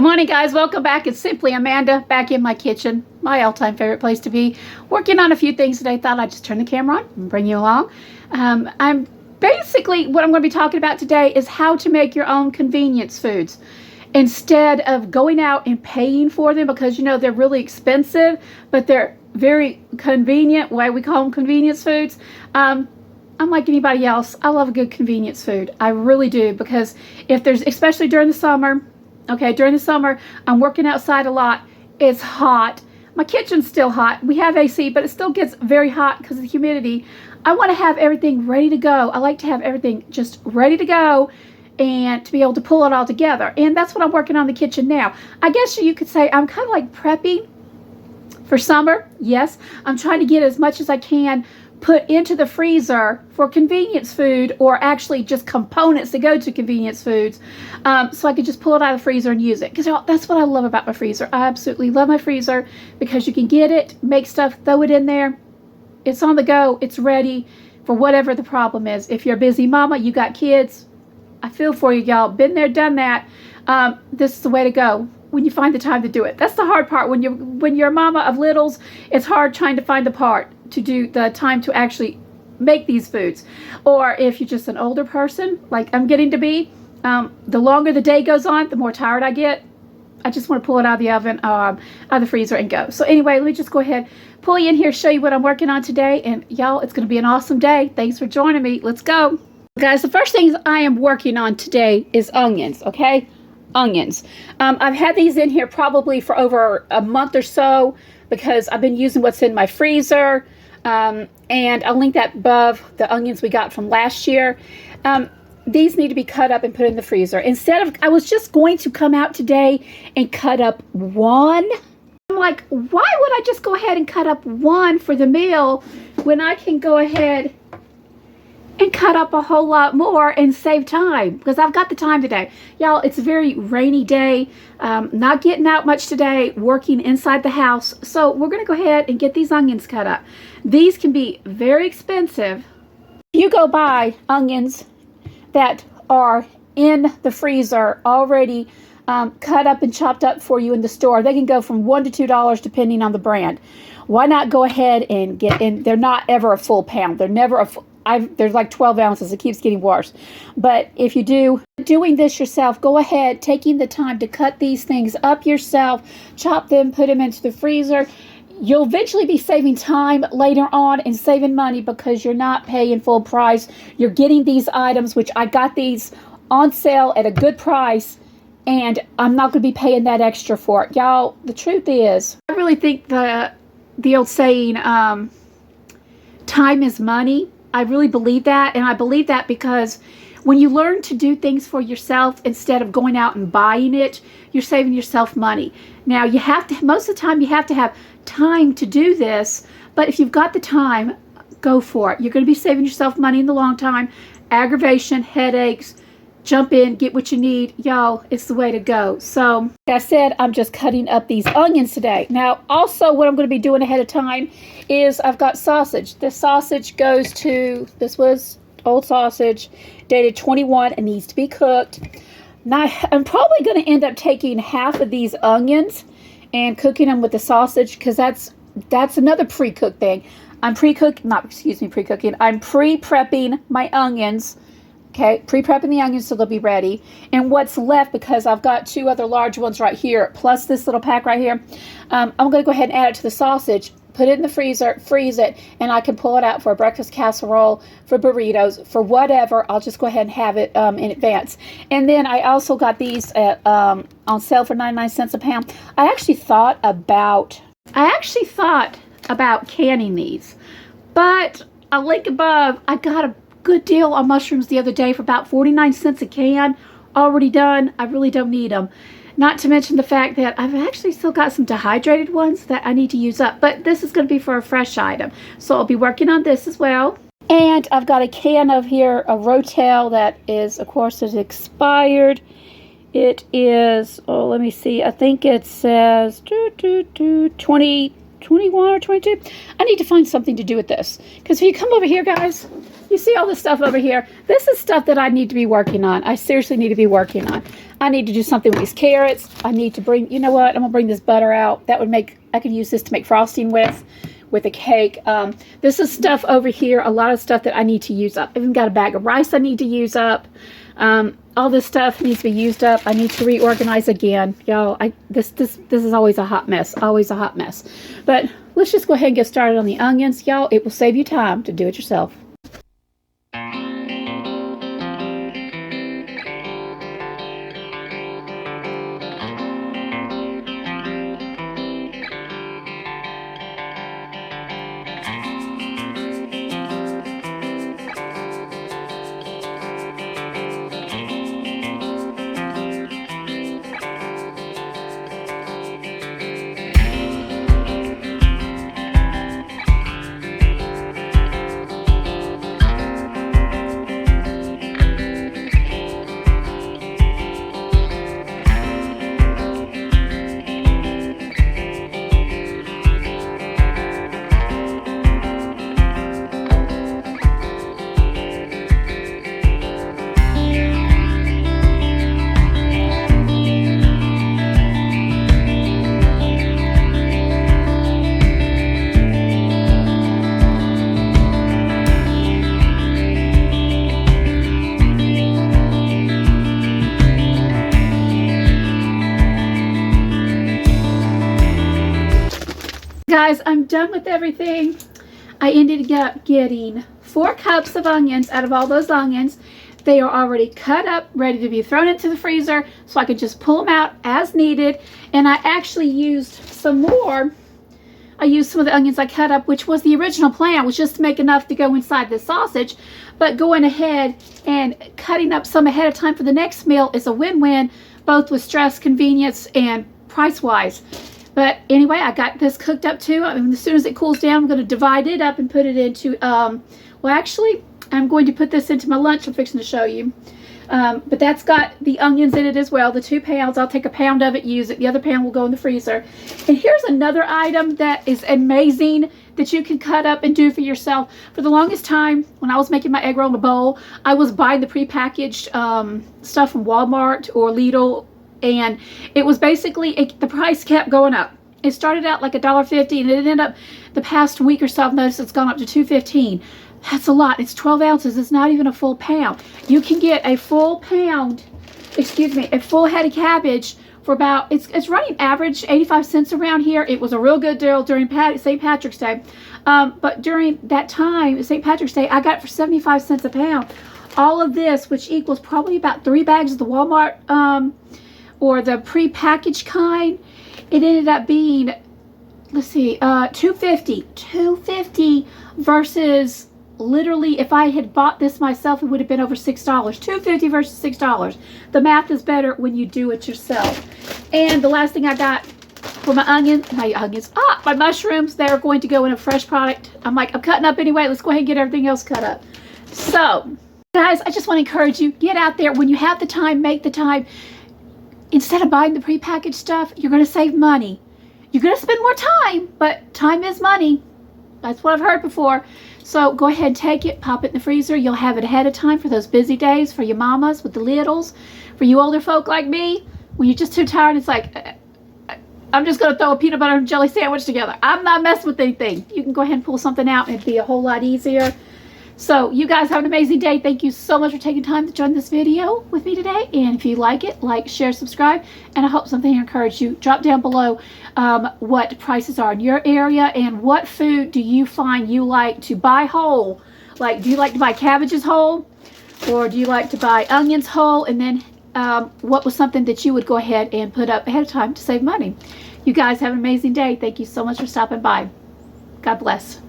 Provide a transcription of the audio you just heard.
Good morning, guys. Welcome back. It's Simply Amanda back in my kitchen, my all-time favorite place to be, working on a few things today. Thought I'd just turn the camera on and bring you along. I'm basically, what I'm going to be talking about today is how to make your own convenience foods instead of going out and paying for them, because you know they're really expensive, but they're very convenient. Why we call them convenience foods. I'm like anybody else. I love a good convenience food. I really do, because if there's, especially during the summer. Okay, during the summer, I'm working outside a lot. It's hot. My kitchen's still hot. We have AC, but it still gets very hot because of the humidity. I want to have everything ready to go. I like to have everything just ready to go and to be able to pull it all together. And that's what I'm working on in the kitchen now. I guess you could say I'm kind of like prepping for summer. Yes, I'm trying to get as much as I can put into the freezer for convenience food, or actually just components that go to convenience foods, so I could just pull it out of the freezer and use it. Because that's what I love about my freezer. I absolutely love my freezer because you can get it, make stuff, throw it in there. It's on the go. It's ready for whatever the problem is. If you're a busy mama, you got kids, I feel for you, y'all. Been there, done that. This is the way to go when you find the time to do it. That's the hard part. When you're a mama of littles, it's hard trying to find the time to actually make these foods. Or if you're just an older person, like I'm getting to be, the longer the day goes on, the more tired I get. I just want to pull it out of the oven, out of the freezer and go. So anyway, let me just go ahead, pull you in here, show you what I'm working on today. And y'all, it's going to be an awesome day. Thanks for joining me. Let's go. Guys, the first thing I am working on today is onions, okay? Onions. I've had these in here probably for over a month or so because I've been using what's in my freezer. And I'll link that above, the onions we got from last year. These need to be cut up and put in the freezer. Instead of, I was just going to come out today and cut up one. I'm like, why would I just go ahead and cut up one for the meal when I can go ahead and cut up a whole lot more and save time? Because I've got the time today. Y'all, it's a very rainy day. Not getting out much today, working inside the house. So we're going to go ahead and get these onions cut up. These can be very expensive. If you go buy onions that are in the freezer already cut up and chopped up for you in the store, they can go from $1 to $2 depending on the brand. Why not go ahead and get in? They're not ever a full pound. They're never a full. There's like 12 ounces. It keeps getting worse. But if you doing this yourself, go ahead, taking the time to cut these things up yourself, chop them, put them into the freezer. You'll eventually be saving time later on and saving money because you're not paying full price. You're getting these items, which I got these on sale at a good price, and I'm not going to be paying that extra for it. Y'all, the truth is, I really think the old saying, time is money. I really believe that, and I believe that because when you learn to do things for yourself instead of going out and buying it, you're saving yourself money. Now, you have to, most of the time, you have to have time to do this, but if you've got the time, go for it. You're going to be saving yourself money in the long time. Aggravation, headaches, jump in, get what you need. Y'all, it's the way to go. So, like I said, I'm just cutting up these onions today. Now, also what I'm going to be doing ahead of time is I've got sausage. This sausage goes to, this was old sausage, dated 21. It needs to be cooked. Now, I'm probably going to end up taking half of these onions and cooking them with the sausage, because that's another pre-cooked thing. I'm pre-prepping my onions. Okay, pre-prepping the onions so they'll be ready. And what's left, because I've got two other large ones right here, plus this little pack right here, I'm going to go ahead and add it to the sausage, put it in the freezer, freeze it, and I can pull it out for a breakfast casserole, for burritos, for whatever. I'll just go ahead and have it in advance. And then I also got these at, on sale for 99 cents a pound. I actually thought about canning these, but I'll link above. I got a good deal on mushrooms the other day for about 49 cents a can, already done. I really don't need them. Not to mention the fact that I've actually still got some dehydrated ones that I need to use up, but this is going to be for a fresh item. So I'll be working on this as well. And I've got a can of here, a Rotel that is, of course, is expired. It is, oh, let me see. I think it says 20, 21 or 22. I need to find something to do with this. Because if you come over here, guys, you see all this stuff over here. This is stuff that I need to be working on. I seriously need to be working on. I need to do something with these carrots. I need to bring, you know what, I'm gonna bring this butter out. That would make, I could use this to make frosting with a cake. This is stuff over here, a lot of stuff that I need to use up. I've even got a bag of rice I need to use up. All this stuff needs to be used up. I need to reorganize again. Y'all, this is always a hot mess, always a hot mess. But let's just go ahead and get started on the onions, y'all. It will save you time to do it yourself. Guys, I'm done with everything. I ended up getting 4 cups of onions out of all those onions. They are already cut up, ready to be thrown into the freezer, so I can just pull them out as needed. And I actually used some more. I used some of the onions I cut up, which was the original plan, was just to make enough to go inside the sausage. But going ahead and cutting up some ahead of time for the next meal is a win-win, both with stress, convenience, and price-wise. But anyway, I got this cooked up too. I mean, as soon as it cools down, I'm going to divide it up and put it into, well, actually, I'm going to put this into my lunch I'm fixing to show you. But that's got the onions in it as well, the 2 pounds. I'll take a pound of it, use it. The other pound will go in the freezer. And here's another item that is amazing that you can cut up and do for yourself. For the longest time, when I was making my egg roll in a bowl, I was buying the prepackaged stuff from Walmart or Lidl. And it was basically, the price kept going up. It started out like $1.50 and it ended up, the past week or so, I've noticed it's gone up to $2.15. That's a lot. It's 12 ounces. It's not even a full pound. You can get a full pound, excuse me, a full head of cabbage for about, it's running average 85 cents around here. It was a real good deal during St. Patrick's Day. But during that time, St. Patrick's Day, I got it for 75 cents a pound. All of this, which equals probably about 3 bags of the Walmart, or the pre-packaged kind, it ended up being, let's see, $2.50 versus, literally, if I had bought this myself, it would have been over $6. $2.50 versus $6. The math is better when you do it yourself. And the last thing I got for my mushrooms, they're going to go in a fresh product. I'm cutting up anyway. Let's go ahead and get everything else cut up. So, guys, I just want to encourage you, get out there. When you have the time, make the time. Instead of buying the prepackaged stuff, you're going to save money. You're going to spend more time, but time is money. That's what I've heard before. So go ahead and take it, pop it in the freezer. You'll have it ahead of time for those busy days, for your mamas with the littles, for you older folk like me, when you're just too tired. It's like, I'm just going to throw a peanut butter and jelly sandwich together. I'm not messing with anything. You can go ahead and pull something out and it'd be a whole lot easier. So you guys have an amazing day. Thank you so much for taking time to join this video with me today. And if you like it, like, share, subscribe. And I hope something encouraged you. Drop down below what prices are in your area and what food do you find you like to buy whole. Like, do you like to buy cabbages whole? Or do you like to buy onions whole? And then what was something that you would go ahead and put up ahead of time to save money? You guys have an amazing day. Thank you so much for stopping by. God bless.